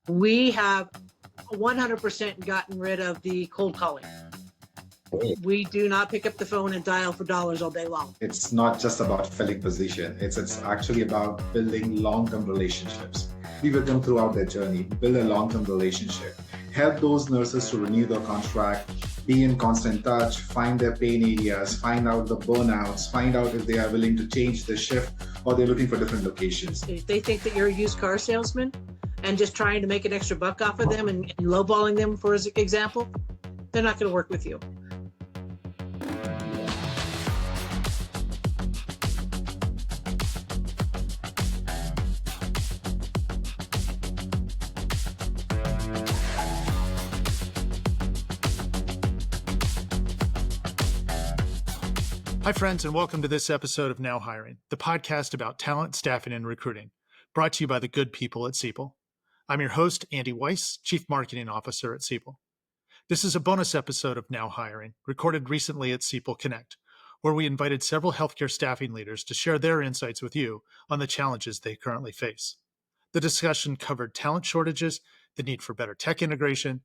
We have 100% gotten rid of the cold calling. We do not pick up the phone and dial for dollars all day long. It's not just about filling position. It's actually about building long-term relationships. We will them throughout their journey, build a long-term relationship, help those nurses to renew their contract, be in constant touch, find their pain areas, find out the burnouts, find out if they are willing to change the shift or they're looking for different locations. If they think that you're a used car salesman and just trying to make an extra buck off of them and lowballing them, for example, they're not going to work with you. Hi, friends, and welcome to this episode of Now Hiring, the podcast about talent, staffing, and recruiting, brought to you by the good people at Siebel. I'm your host, Andy Weiss, Chief Marketing Officer at Siebel. This is a bonus episode of Now Hiring, recorded recently at Siebel Connect, where we invited several healthcare staffing leaders to share their insights with you on the challenges they currently face. The discussion covered talent shortages, the need for better tech integration,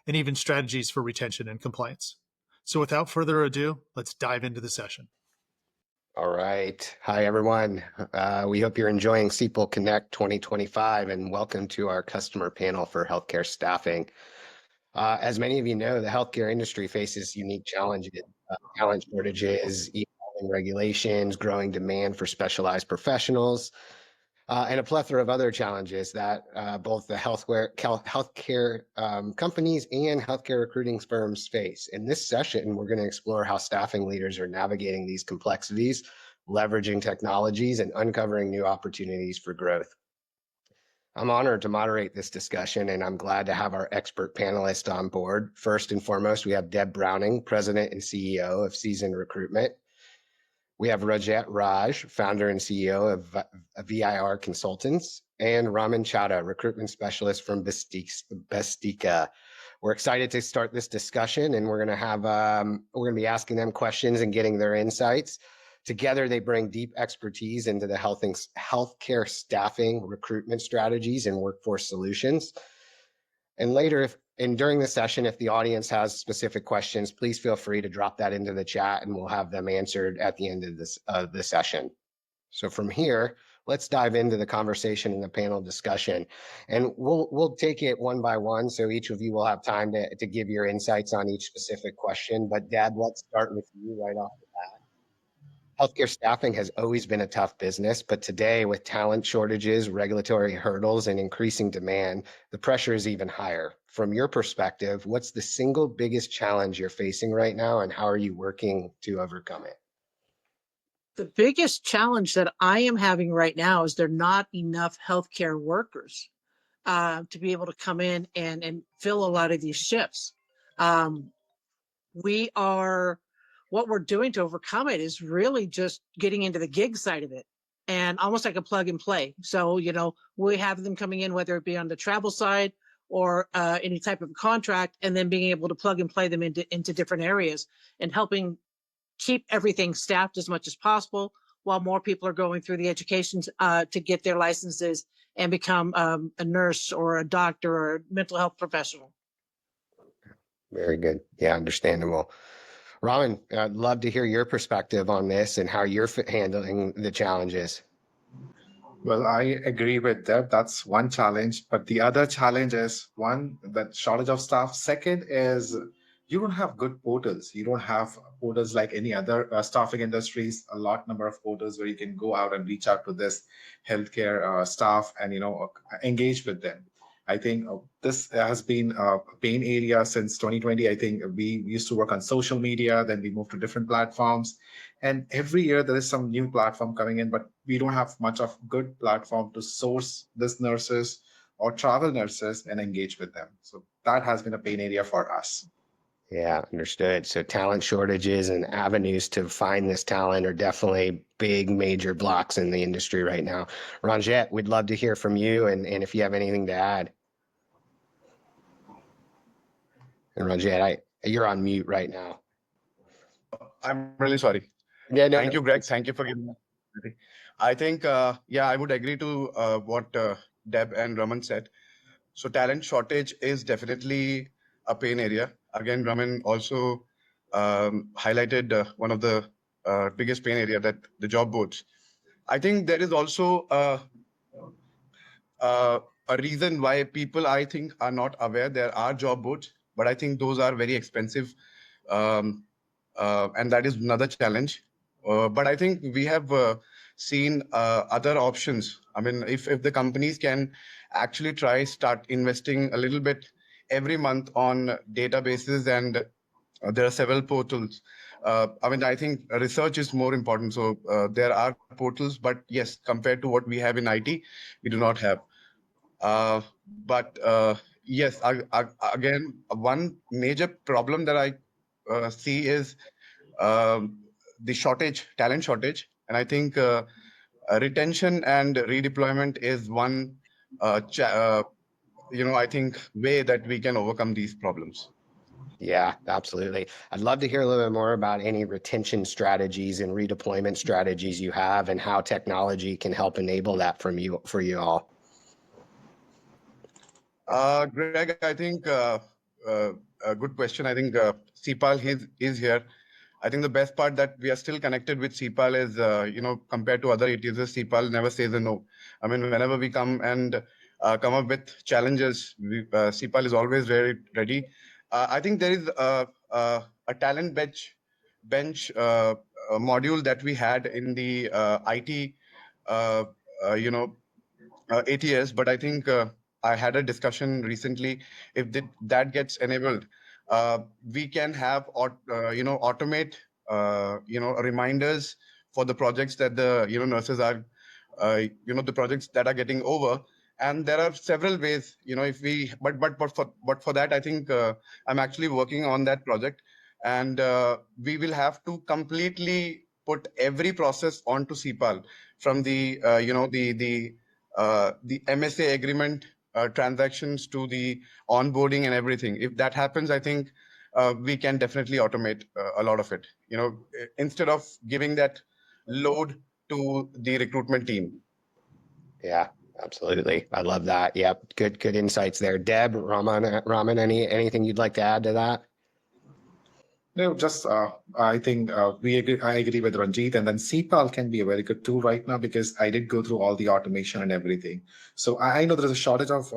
and even strategies for retention and compliance. So without further ado, let's dive into the session. All right. Hi, everyone. We hope you're enjoying Siebel Connect 2025 and welcome to our customer panel for healthcare staffing. As many of you know, the healthcare industry faces unique challenges, talent shortages, evolving regulations, growing demand for specialized professionals, and a plethora of other challenges that both the healthcare companies and healthcare recruiting firms face. In this session, we're going to explore how staffing leaders are navigating these complexities, leveraging technologies, and uncovering new opportunities for growth. I'm honored to moderate this discussion, and I'm glad to have our expert panelists on board. First and foremost, we have Deb Browning, President and CEO of Seasoned Recruitment. We have Rajat Raj, founder and CEO of VIR Consultants, and Raman Chadha, recruitment specialist from Bestika. We're excited to start this discussion, and we're going to be asking them questions and getting their insights. Together, they bring deep expertise into the healthcare staffing, recruitment strategies, and workforce solutions. And during the session, if the audience has specific questions, please feel free to drop that into the chat and we'll have them answered at the end of the session. So from here, let's dive into the conversation and the panel discussion. And we'll take it one by one, so each of you will have time to give your insights on each specific question. But Deb, let's start with you right off the bat. Healthcare staffing has always been a tough business, but today with talent shortages, regulatory hurdles, and increasing demand, the pressure is even higher. From your perspective, what's the single biggest challenge you're facing right now, and how are you working to overcome it? The biggest challenge that I am having right now is there are not enough healthcare workers to be able to come in and fill a lot of these shifts. What we're doing to overcome it is really just getting into the gig side of it and almost like a plug and play. So, we have them coming in, whether it be on the travel side or any type of contract, and then being able to plug and play them into different areas and helping keep everything staffed as much as possible while more people are going through the education to get their licenses and become a nurse or a doctor or a mental health professional. Very good. Yeah, understandable. Raman, I'd love to hear your perspective on this and how you're handling the challenges. Well, I agree with Deb. That's one challenge. But the other challenge is one, that shortage of staff. Second is you don't have good portals. You don't have portals like any other staffing industries, a lot number of portals where you can go out and reach out to this healthcare staff and, engage with them. I think this has been a pain area since 2020. I think we used to work on social media, then we moved to different platforms. And every year there is some new platform coming in, but we don't have much of good platform to source these nurses or travel nurses and engage with them. So that has been a pain area for us. Yeah, understood. So talent shortages and avenues to find this talent are definitely big, major blocks in the industry right now. Ranjit, we'd love to hear from you and if you have anything to add. And Ranjit, you're on mute right now. I'm really sorry. Yeah, no, Thank you, Greg. Thank you for giving me the opportunity. I think, I would agree to what Deb and Raman said. So talent shortage is definitely a pain area. Again, Raman also highlighted one of the biggest pain area, that the job boards. I think there is also a reason why people, I think, are not aware there are job boards, but I think those are very expensive, um, and that is another challenge. But I think we have seen other options. I mean, if the companies can actually start investing a little bit every month on databases, and there are several portals. I mean, I think research is more important. So there are portals, but yes, compared to what we have in IT, we do not have. But yes, again, one major problem that I see is um, the talent shortage, and I think retention and redeployment is one, I think, way that we can overcome these problems. Yeah, absolutely. I'd love to hear a little bit more about any retention strategies and redeployment strategies you have and how technology can help enable that for you all. Greg, I think a good question. I think CPAL is here. I think the best part that we are still connected with CPAL is, compared to other ATSs, CPAL never says a no. I mean, whenever we come and come up with challenges, CPAL is always very ready. I think there is a talent bench module that we had in the IT, uh, uh, you know, ATS, but I think I had a discussion recently. If that gets enabled, we can have automate reminders for the projects that the nurses are the projects that are getting over. And there are several ways, if we but for that, I think I'm actually working on that project, and we will have to completely put every process onto CPAL, from the MSA agreement transactions to the onboarding and everything. If that happens, I think we can definitely automate a lot of it. Instead of giving that load to the recruitment team. Yeah, absolutely. I love that. Yep. Good insights there. Deb, Raman, anything you'd like to add to that? No, just I think we agree. I agree with Ranjit, and then CPAL can be a very good tool right now because I did go through all the automation and everything. So I know there is a shortage of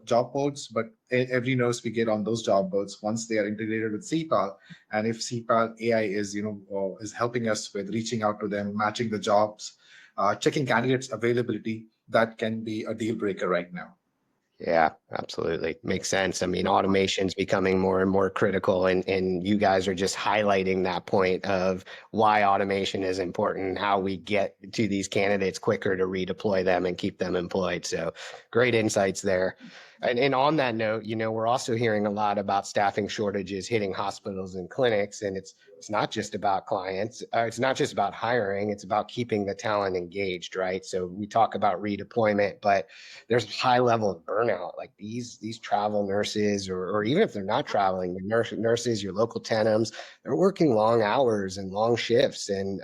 job boards, but every nurse we get on those job boards, once they are integrated with CPAL, and if CPAL AI is is helping us with reaching out to them, matching the jobs, checking candidates availability, that can be a deal breaker right now. Yeah, absolutely. Makes sense. I mean, automation's becoming more and more critical, and you guys are just highlighting that point of why automation is important and how we get to these candidates quicker to redeploy them and keep them employed. So great insights there. And on that note, we're also hearing a lot about staffing shortages hitting hospitals and clinics, and it's not just about clients. It's not just about hiring. It's about keeping the talent engaged, right? So we talk about redeployment, but there's a high level of burnout. Like these travel nurses, or even if they're not traveling, the nurses, your local tenants, they're working long hours and long shifts, and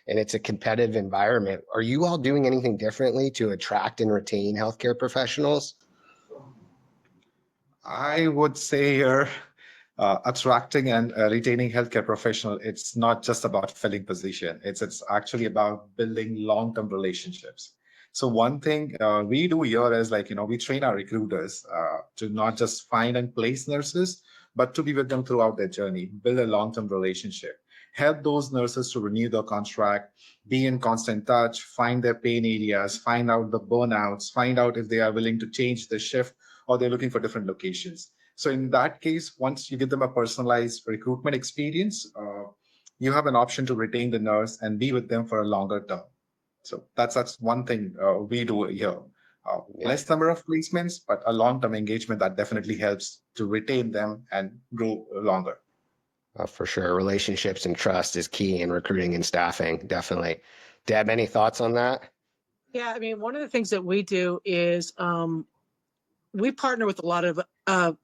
it's a competitive environment. Are you all doing anything differently to attract and retain healthcare professionals? I would say here, attracting and retaining healthcare professional, it's not just about filling position. It's actually about building long-term relationships. So one thing we do here is we train our recruiters to not just find and place nurses, but to be with them throughout their journey, build a long-term relationship, help those nurses to renew their contract, be in constant touch, find their pain areas, find out the burnouts, find out if they are willing to change the shift or they're looking for different locations. So in that case, once you give them a personalized recruitment experience, you have an option to retain the nurse and be with them for a longer term. So that's one thing we do here. Yeah. Less number of placements, but a long-term engagement that definitely helps to retain them and grow longer. For sure. Relationships and trust is key in recruiting and staffing. Definitely. Deb, any thoughts on that? Yeah, I mean, one of the things that we do is we partner with a lot of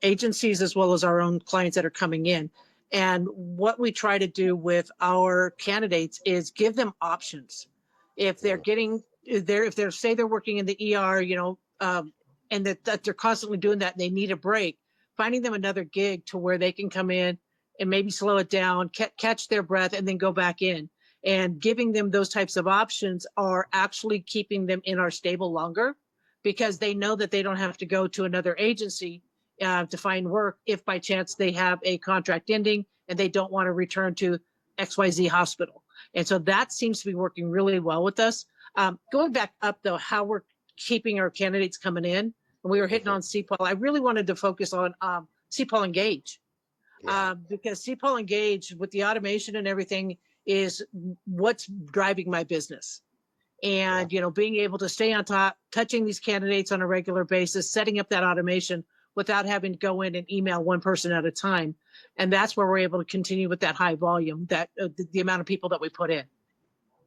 agencies as well as our own clients that are coming in. And what we try to do with our candidates is give them options. If they're getting there, if they're say they're working in the ER, and that they're constantly doing that and they need a break, finding them another gig to where they can come in and maybe slow it down, catch their breath, and then go back in. And giving them those types of options are actually keeping them in our stable longer, because they know that they don't have to go to another agency to find work if by chance they have a contract ending and they don't want to return to XYZ hospital. And so that seems to be working really well with us. Going back up, though, how we're keeping our candidates coming in, and we were hitting on CPAL, I really wanted to focus on CPAL Engage. Because CPAL Engage with the automation and everything is what's driving my business. And, being able to stay on top, touching these candidates on a regular basis, setting up that automation without having to go in and email one person at a time. And that's where we're able to continue with that high volume, that the amount of people that we put in.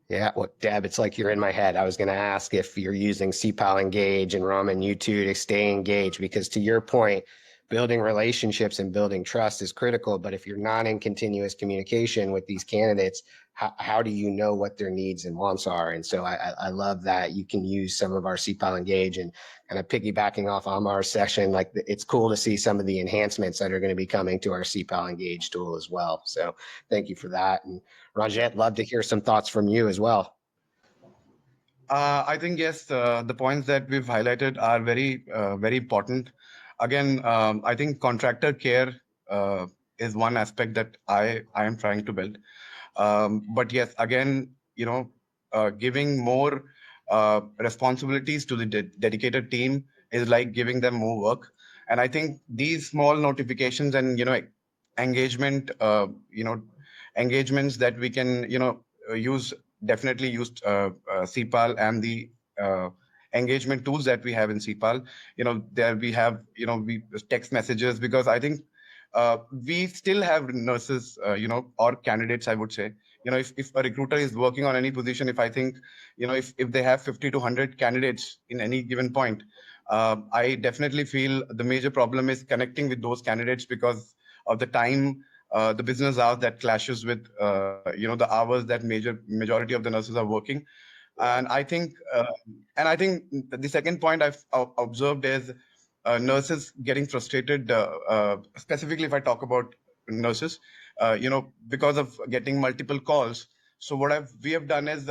Yeah, well, Deb, it's like you're in my head. I was going to ask if you're using CPAL Engage and Raman U2 to stay engaged, because to your point, building relationships and building trust is critical. But if you're not in continuous communication with these candidates, how do you know what their needs and wants are? And so I love that you can use some of our CPAL Engage, and kind of piggybacking off Amar's session, like it's cool to see some of the enhancements that are going to be coming to our CPAL Engage tool as well. So thank you for that. And Rajat, love to hear some thoughts from you as well. I think, yes, the points that we've highlighted are very important. Again, I think contractor care is one aspect that I am trying to build. But yes, again, giving more responsibilities to the dedicated team is like giving them more work. And I think these small notifications and, engagement, engagements that we can, definitely use CPAL and the engagement tools that we have in CPAL. There we have, we text messages, because I think we still have nurses, or candidates, I would say. If a recruiter is working on any position, if I think, if they have 50 to 100 candidates in any given point, I definitely feel the major problem is connecting with those candidates because of the time, the business hours that clashes with, the hours that majority of the nurses are working. And I think the second point I've observed is nurses getting frustrated, specifically if I talk about nurses, because of getting multiple calls. So what we have done is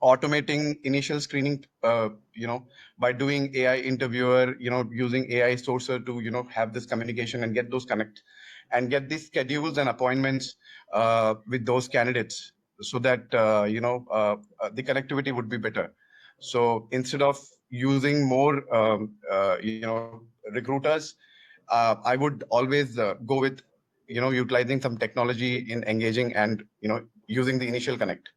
automating initial screening, by doing AI interviewer, using AI sourcer to, have this communication and get those connect and get these schedules and appointments with those candidates, so that, the connectivity would be better. So instead of using more, recruiters, I would always go with, utilizing some technology in engaging and, using the initial connect.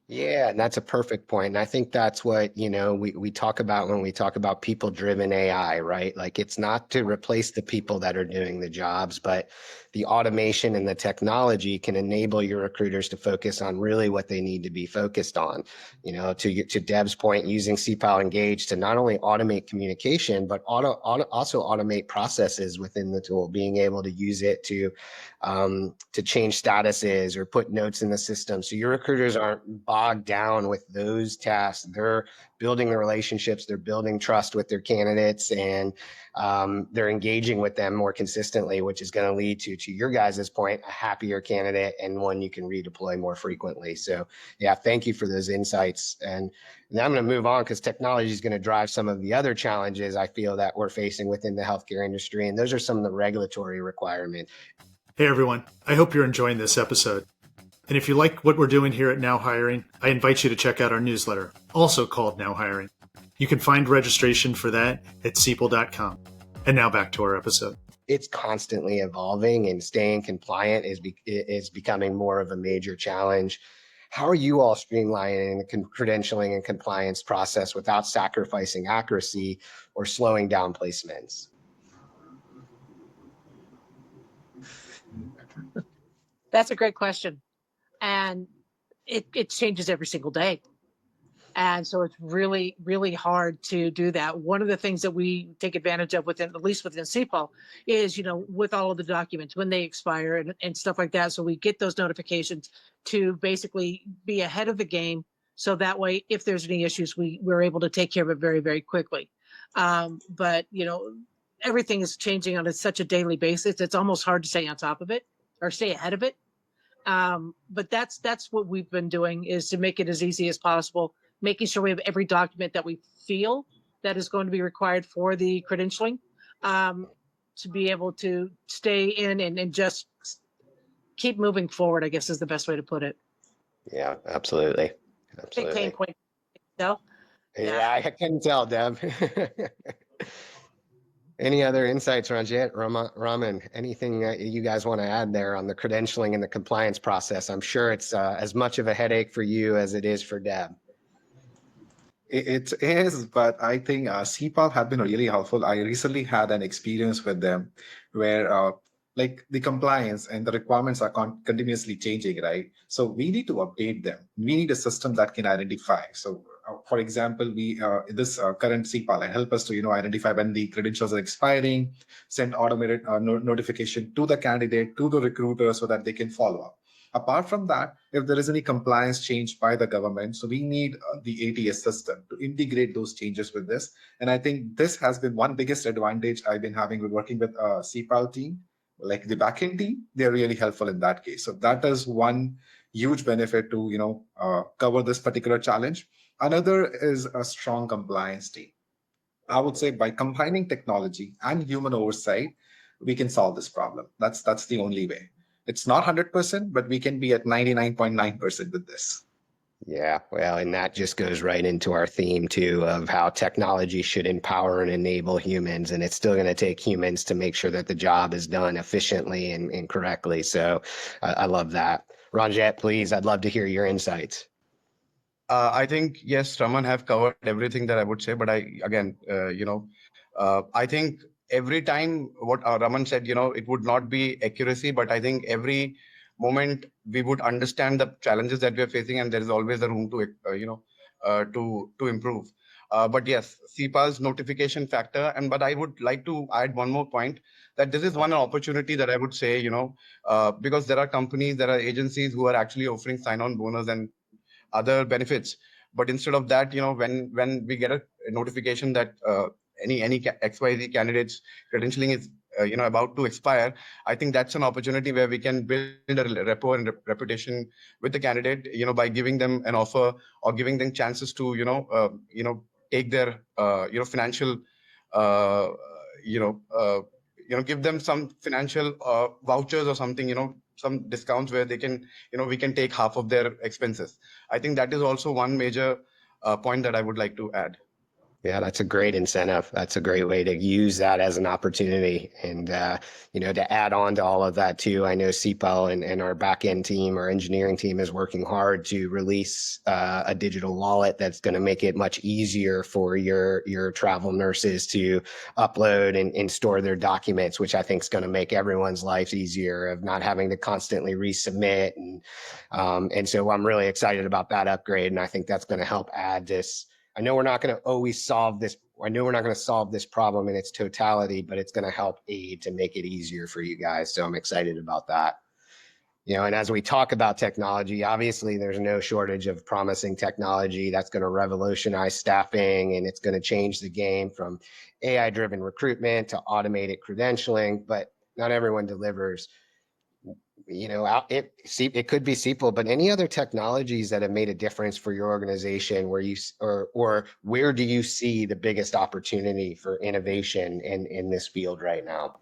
Yeah, and that's a perfect point. And I think that's what, we talk about when we talk about people-driven AI, right? Like it's not to replace the people that are doing the jobs, but the automation and the technology can enable your recruiters to focus on really what they need to be focused on. To Deb's point, using CPAL Engage to not only automate communication, but also automate processes within the tool, being able to use it to change statuses or put notes in the system. So your recruiters aren't bogged down with those tasks. They're building the relationships, they're building trust with their candidates, and they're engaging with them more consistently, which is going to lead to your guys' point, a happier candidate and one you can redeploy more frequently. So yeah, thank you for those insights. And now I'm going to move on, because technology is going to drive some of the other challenges I feel that we're facing within the healthcare industry. And those are some of the regulatory requirements. Hey everyone, I hope you're enjoying this episode. And if you like what we're doing here at Now Hiring, I invite you to check out our newsletter, also called Now Hiring. You can find registration for that at cpal.com. And now back to our episode. It's constantly evolving, and staying compliant is becoming more of a major challenge. How are you all streamlining the credentialing and compliance process without sacrificing accuracy or slowing down placements? That's a great question. And it changes every single day. And so it's really, really hard to do that. One of the things that we take advantage of at least within CPAL is, with all of the documents, when they expire and stuff like that. So we get those notifications to basically be ahead of the game. So that way, if there's any issues, we're able to take care of it very, very quickly. But everything is changing on such a daily basis. It's almost hard to stay on top of it or stay ahead of it. But that's what we've been doing, is to make it as easy as possible, making sure we have every document that we feel that is going to be required for the credentialing, to be able to stay in and just keep moving forward, I guess is the best way to put it. Yeah, absolutely. Big pain Absolutely. point. So, Yeah, I can tell, Deb. Any other insights, Ranjit, Raman, anything that you guys want to add there on the credentialing and the compliance process? I'm sure it's as much of a headache for you as it is for Deb. It is, but I think CPAL have been really helpful. I recently had an experience with them where like the compliance and the requirements are continuously changing, right? So we need to update them. We need a system that can identify. So for example, we this current CPAL help us to identify when the credentials are expiring, send automated notification to the candidate, to the recruiter, so that they can follow up. Apart from that, if there is any compliance change by the government, so we need the ATS system to integrate those changes with this. And I think this has been one biggest advantage I've been having with working with CPAL team, like the backend team. They're really helpful in that case. So that is one huge benefit to cover this particular challenge. Another is a strong compliance team. I would say by combining technology and human oversight, we can solve this problem. That's the only way. It's not 100%, but we can be at 99.9% with this. Yeah, well, and that just goes right into our theme too of how technology should empower and enable humans, and it's still going to take humans to make sure that the job is done efficiently and correctly. So I love that. Ranjit, please, I'd love to hear your insights. I think, yes, Raman have covered everything that I would say, but I think every time what Raman said, it would not be accuracy, but I think every moment we would understand the challenges that we are facing, and there is always a room to, to improve. But yes, CPA's notification factor, but I would like to add one more point, that this is one opportunity that I would say, because there are companies, there are agencies who are actually offering sign-on bonus and other benefits. But instead of that, when we get a notification that any XYZ candidate's credentialing is about to expire, I think that's an opportunity where we can build a rapport and reputation with the candidate, by giving them an offer or giving them chances to take their financial give them some financial vouchers or something, some discounts where they can, we can take half of their expenses. I think that is also one major point that I would like to add. Yeah, that's a great incentive. That's a great way to use that as an opportunity. And, to add on to all of that too, I know CPAL and our back-end team, our engineering team is working hard to release a digital wallet that's going to make it much easier for your travel nurses to upload and store their documents, which I think is going to make everyone's life easier of not having to constantly resubmit. And so I'm really excited about that upgrade. And I think that's going to help add this. I know we're not going to always solve this. I know we're not going to solve this problem in its totality, but it's going to help aid to make it easier for you guys. So I'm excited about that. And as we talk about technology, obviously there's no shortage of promising technology that's going to revolutionize staffing, and it's going to change the game from AI-driven recruitment to automated credentialing, but not everyone delivers. It could be SQL, but any other technologies that have made a difference for your organization, where where do you see the biggest opportunity for innovation in this field right now?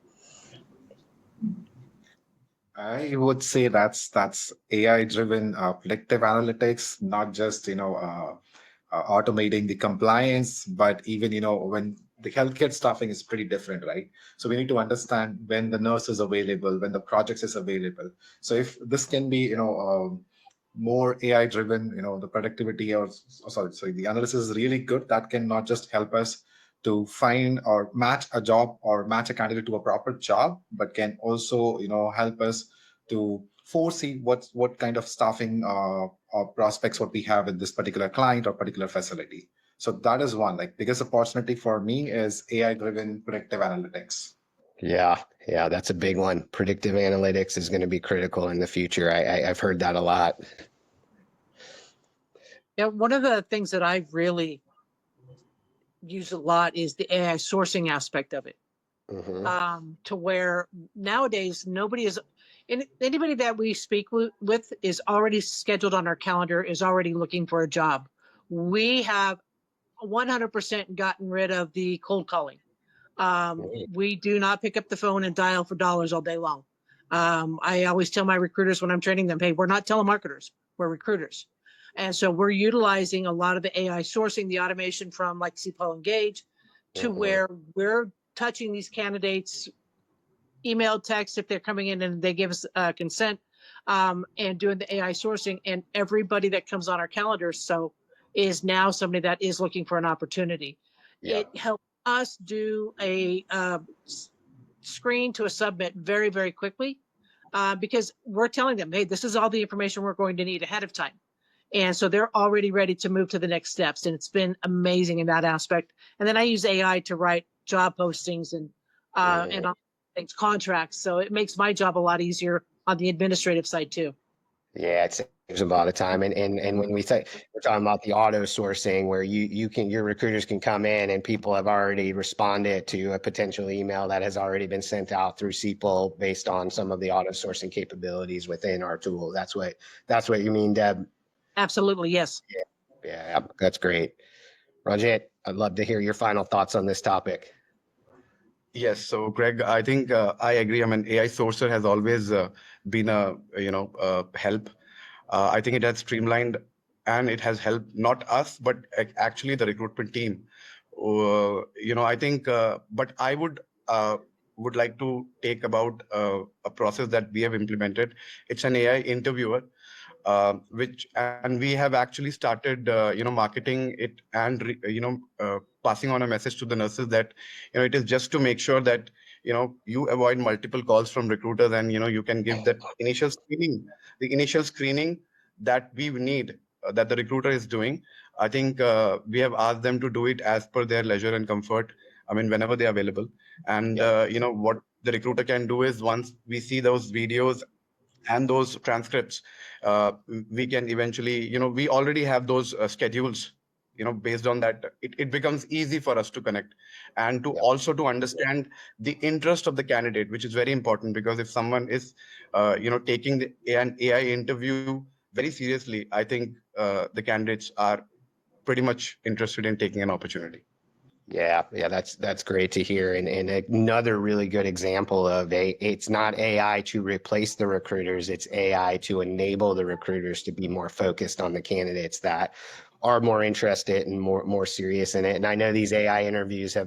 I would say that's AI-driven predictive analytics, not just automating the compliance, but even when the healthcare staffing is pretty different, right? So we need to understand when the nurse is available, when the project is available. So if this can be more AI driven, the productivity sorry, the analysis is really good. That can not just help us to find or match a job or match a candidate to a proper job, but can also help us to foresee what kind of staffing or prospects what we have in this particular client or particular facility. So that is one, like, biggest opportunity for me is AI driven predictive analytics. Yeah, that's a big one. Predictive analytics is going to be critical in the future. I've heard that a lot. Yeah, one of the things that I've really use a lot is the AI sourcing aspect of it. To where nowadays anybody that we speak with is already scheduled on our calendar, is already looking for a job. We have 100% gotten rid of the cold calling. We do not pick up the phone and dial for dollars all day long. I always tell my recruiters when I'm training them, hey, we're not telemarketers, we're recruiters. And so we're utilizing a lot of the AI sourcing, the automation from like CPO Engage, to where we're touching these candidates, email, text, if they're coming in and they give us consent, and doing the AI sourcing. And everybody that comes on our calendar is now somebody that is looking for an opportunity. It helps us do a screen to a submit very, very quickly, because we're telling them, hey, this is all the information we're going to need ahead of time. And so they're already ready to move to the next steps. And it's been amazing in that aspect. And then I use AI to write job postings and all things, contracts. So it makes my job a lot easier on the administrative side too. Yeah, it saves a lot of time. And when we're talking about the auto sourcing, where your recruiters can come in and people have already responded to a potential email that has already been sent out through CPL based on some of the auto sourcing capabilities within our tool. That's what you mean, Deb? Absolutely, yes. Yeah, that's great. Ranjit, I'd love to hear your final thoughts on this topic. Yes. So, Greg, I think I agree. I mean, AI Sourcer has always been a help. I think it has streamlined and it has helped not us, but actually the recruitment team. I think, but I would like to take about a process that we have implemented. It's an AI interviewer, and we have actually started marketing it and passing on a message to the nurses that it is just to make sure that you avoid multiple calls from recruiters, and you can give that initial screening that we need, that the recruiter is doing. I think we have asked them to do it as per their leisure and comfort, I mean, whenever they're available. And what the recruiter can do is, once we see those videos and those transcripts, we can eventually, we already have those schedules, based on that, it becomes easy for us to connect and to also to understand the interest of the candidate, which is very important, because if someone is, taking an AI interview very seriously, I think the candidates are pretty much interested in taking an opportunity. Yeah, that's great to hear. And another really good example of it's not AI to replace the recruiters, it's AI to enable the recruiters to be more focused on the candidates that are more interested and more serious in it. And I know these AI interviews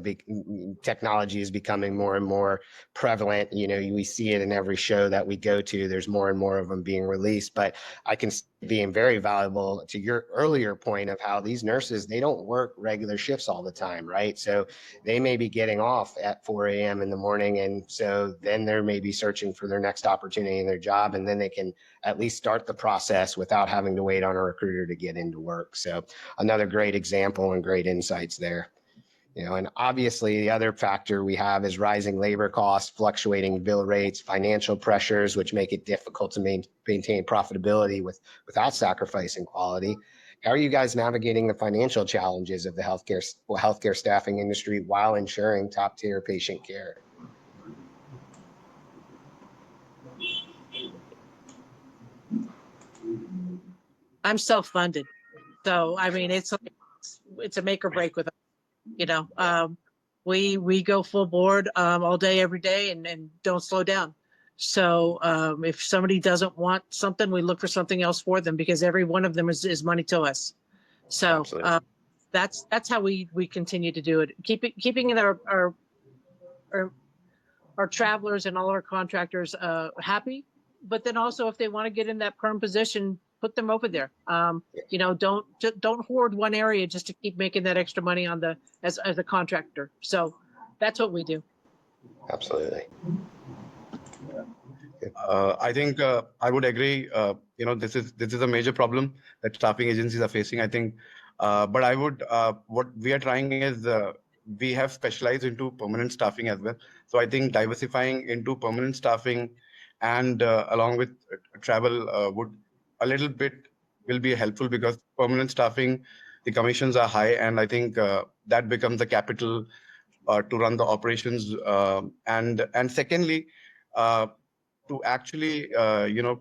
technology is becoming more and more prevalent. We see it in every show that we go to. There's more and more of them being released, but I can being very valuable to your earlier point of how these nurses, they don't work regular shifts all the time, right? So they may be getting off at 4 a.m. in the morning. And so then they're maybe searching for their next opportunity in their job, and then they can at least start the process without having to wait on a recruiter to get into work. So another great example and great insights there. And obviously the other factor we have is rising labor costs, fluctuating bill rates, financial pressures, which make it difficult to maintain profitability without sacrificing quality. How are you guys navigating the financial challenges of the healthcare staffing industry while ensuring top tier patient care? I'm self-funded. So, I mean, it's a make or break with us. We go full board all day, every day, and don't slow down. So if somebody doesn't want something, we look for something else for them, because every one of them is money to us. So that's how we continue to do it. Keeping in our travelers and all our contractors happy, but then also if they want to get in that perm position, put them over there. Don't hoard one area just to keep making that extra money as a contractor. So that's what we do. Absolutely. I think I would agree. This is a major problem that staffing agencies are facing, I think. But I would, what we are trying is, we have specialized into permanent staffing as well. So I think diversifying into permanent staffing and along with travel would a little bit will be helpful, because permanent staffing, the commissions are high, and I think that becomes the capital to run the operations. And secondly, to actually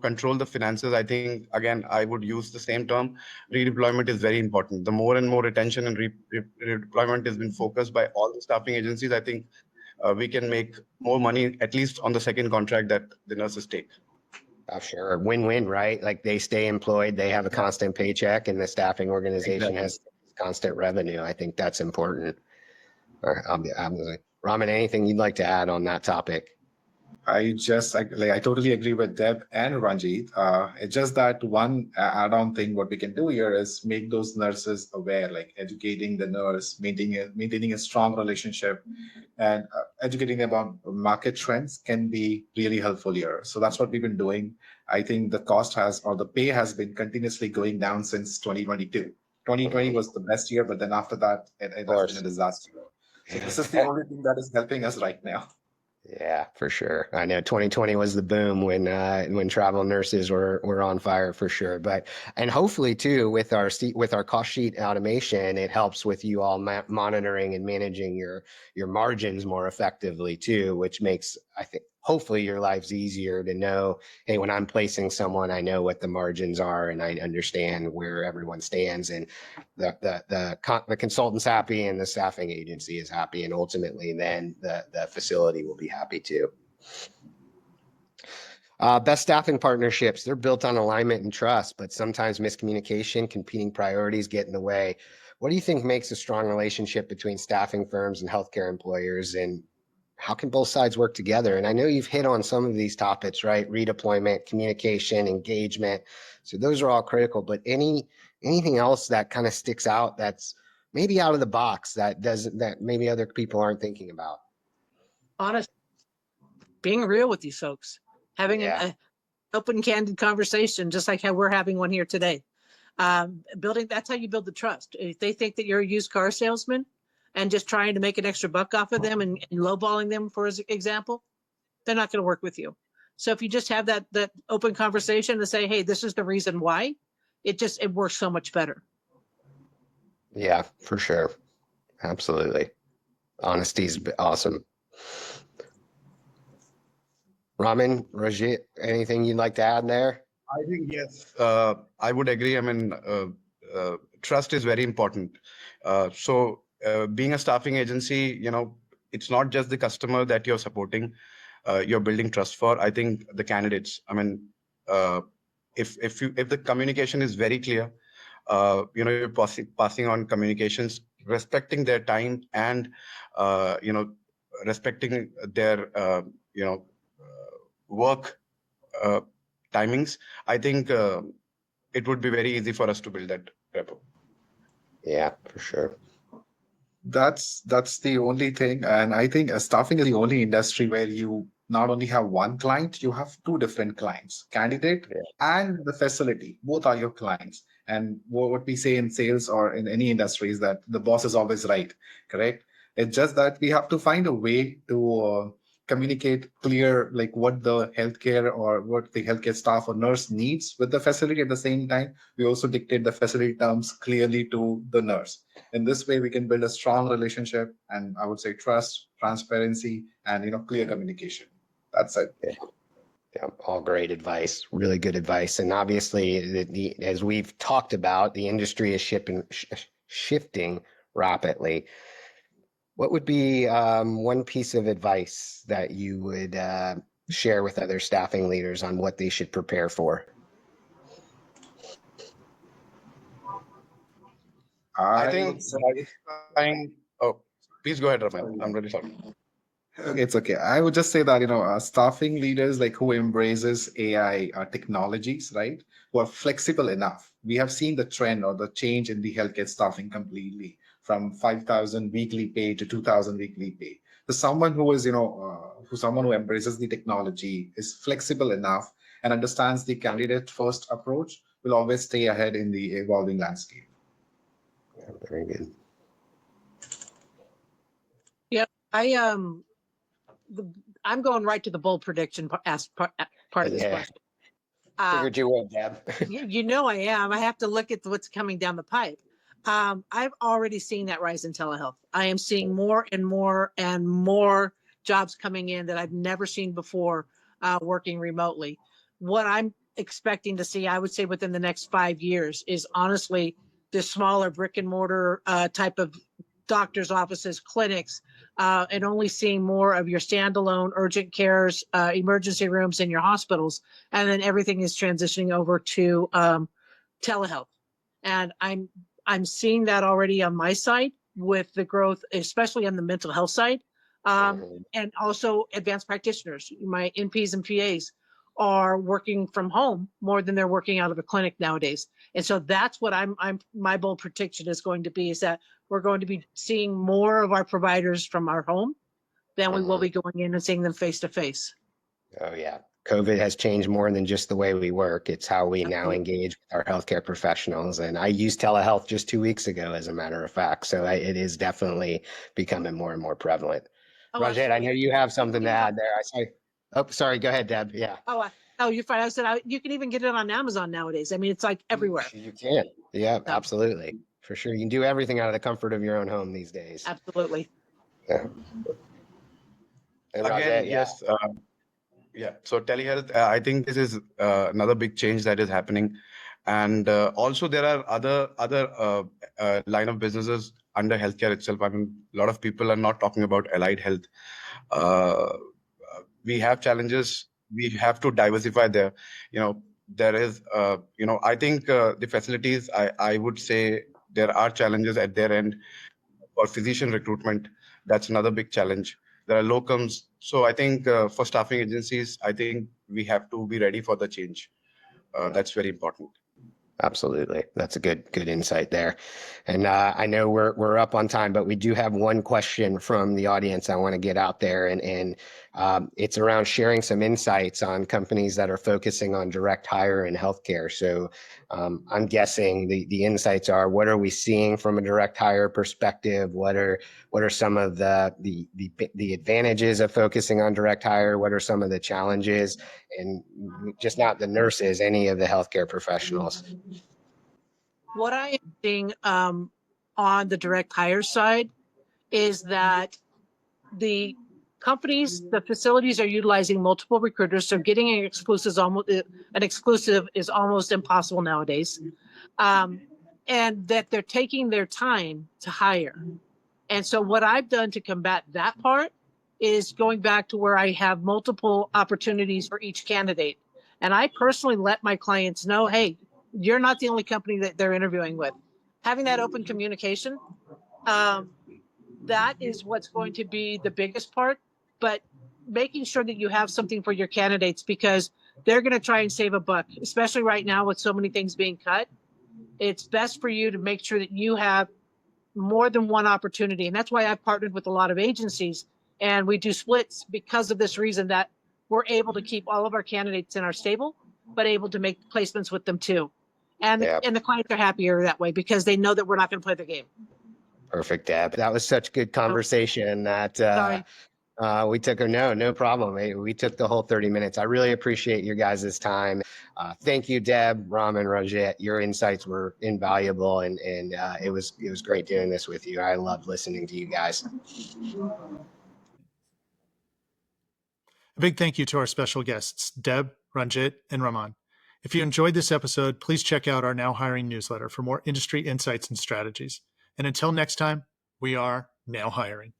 control the finances, I think again I would use the same term. Redeployment is very important. The more and more retention and redeployment has been focused by all the staffing agencies, I think we can make more money, at least on the second contract that the nurses take. Sure. Win-win, right? Like they stay employed, they have a constant paycheck, and the staffing organization has constant revenue. I think that's important. Raman, anything you'd like to add on that topic? I totally agree with Deb and Ranjit. It's just that one add-on thing. What we can do here is make those nurses aware, like educating the nurse, maintaining a strong relationship, and educating them about market trends can be really helpful here. So that's what we've been doing. I think the the pay has been continuously going down since 2022. 2020 was the best year, but then after that, it has been a disaster. So this is the only thing that is helping us right now. Yeah, for sure. I know 2020 was the boom when travel nurses were on fire for sure. But and hopefully too with our cost sheet automation, it helps with you all monitoring and managing your margins more effectively too, which makes, I think, hopefully your lives easier to know, hey, when I'm placing someone, I know what the margins are and I understand where everyone stands, and the consultant's happy and the staffing agency is happy, and ultimately then the facility will be happy too. Best staffing partnerships, they're built on alignment and trust, but sometimes miscommunication, competing priorities get in the way. What do you think makes a strong relationship between staffing firms and healthcare employers, and how can both sides work together? And I know you've hit on some of these topics, right? Redeployment, communication, engagement. So those are all critical, but anything else that kind of sticks out that's maybe out of the box that maybe other people aren't thinking about? Honest, being real with these folks, having an open, candid conversation, just like how we're having one here today. That's how you build the trust. If they think that you're a used car salesman and just trying to make an extra buck off of them and lowballing them, for example, they're not going to work with you. So if you just have that open conversation and say, hey, this is the reason why, it works so much better. Yeah, for sure. Absolutely. Honesty is awesome. Raman, Rajit, anything you'd like to add there? I think yes, I would agree. I mean, trust is very important. So being a staffing agency, it's not just the customer that you're supporting, you're building trust for. I think the candidates. I mean, if the communication is very clear, you're passing on communications, respecting their time, and respecting their work timings. I think it would be very easy for us to build that rapport. Yeah, for sure. That's the only thing. And I think staffing is the only industry where you not only have one client, you have two different clients, candidate and the facility. Both are your clients. And what we say in sales or in any industry is that the boss is always right, correct? It's just that we have to find a way to communicate clear, like what the healthcare or what the healthcare staff or nurse needs with the facility. At the same time, we also dictate the facility terms clearly to the nurse. In this way, we can build a strong relationship, and I would say trust, transparency, and clear communication. That's it. Yeah, all great advice, really good advice. And obviously, as we've talked about, the industry is shifting rapidly. What would be one piece of advice that you would share with other staffing leaders on what they should prepare for? I think please go ahead, Raman. I'm really sorry. It's okay. I would just say that, staffing leaders like who embraces AI technologies, right? Who are flexible enough. We have seen the trend or the change in the healthcare staffing completely from 5,000 weekly pay to 2,000 weekly pay. So someone who is, someone who embraces the technology, is flexible enough and understands the candidate first approach will always stay ahead in the evolving landscape. Yeah, very good. Yep. I'm going right to the bold prediction part of this question. Figured you would, Deb. I am. I have to look at what's coming down the pipe. I've already seen that rise in telehealth. I am seeing more and more and more jobs coming in that I've never seen before, working remotely. What I'm expecting to see, I would say within the next 5 years, is honestly the smaller brick and mortar type of doctor's offices, clinics, and only seeing more of your standalone urgent cares, emergency rooms in your hospitals. And then everything is transitioning over to telehealth. And I'm seeing that already on my side with the growth, especially on the mental health side, and also advanced practitioners. My NPs and PAs are working from home more than they're working out of a clinic nowadays. And so that's what my bold prediction is going to be, is that we're going to be seeing more of our providers from our home than we will be going in and seeing them face to face. Oh, yeah. COVID has changed more than just the way we work. It's how we now Absolutely. engage with our healthcare professionals. And I used telehealth just 2 weeks ago, as a matter of fact. So it is definitely becoming more and more prevalent. Oh, Rajat, I know absolutely. you have something to Even now- add there. I say, oh, sorry. Go ahead, Deb. Yeah, Oh, you're fine. I said you can even get it on Amazon nowadays. I mean, it's like everywhere. you can. Yeah, So, absolutely. For sure. You can do everything out of the comfort of your own home these days. absolutely. Yeah. And Again, Rajat, yes. Yeah. So telehealth, I think this is another big change that is happening, and also there are other line of businesses under healthcare itself. I mean, a lot of people are not talking about allied health. Uh, we have challenges. We have to diversify there. There is. I think the facilities. I would say there are challenges at their end for physician recruitment. That's another big challenge. There are locums. So I think for staffing agencies, I think we have to be ready for the change. That's very important. Absolutely. That's a good insight there. And I know we're up on time, but we do have one question from the audience I want to get out there, and it's around sharing some insights on companies that are focusing on direct hire in healthcare. So I'm guessing the insights are, what are we seeing from a direct hire perspective? What are some of the advantages of focusing on direct hire? What are some of the challenges? And just not the nurses, any of the healthcare professionals. What I am seeing on the direct hire side is that the the facilities are utilizing multiple recruiters. So getting an exclusive is almost impossible nowadays. And that they're taking their time to hire. And so what I've done to combat that part is going back to where I have multiple opportunities for each candidate. And I personally let my clients know, hey, you're not the only company that they're interviewing with. Having that open communication, that is what's going to be the biggest part. But making sure that you have something for your candidates, because they're going to try and save a buck, especially right now with so many things being cut. It's best for you to make sure that you have more than one opportunity. And that's why I've partnered with a lot of agencies, and we do splits because of this reason, that we're able to keep all of our candidates in our stable, but able to make placements with them too. And, Yeah. and the clients are happier that way because they know that we're not going to play the game. Perfect, Deb. That was such good conversation that Sorry. we took no problem. We took the whole 30 minutes. I really appreciate your guys' time. Thank you, Deb, Ram, and Rajat. Your insights were invaluable, and it was great doing this with you. I loved listening to you guys. A big thank you to our special guests, Deb, Ranjit, and Raman. If you enjoyed this episode, please check out our Now Hiring newsletter for more industry insights and strategies. And until next time, we are Now Hiring.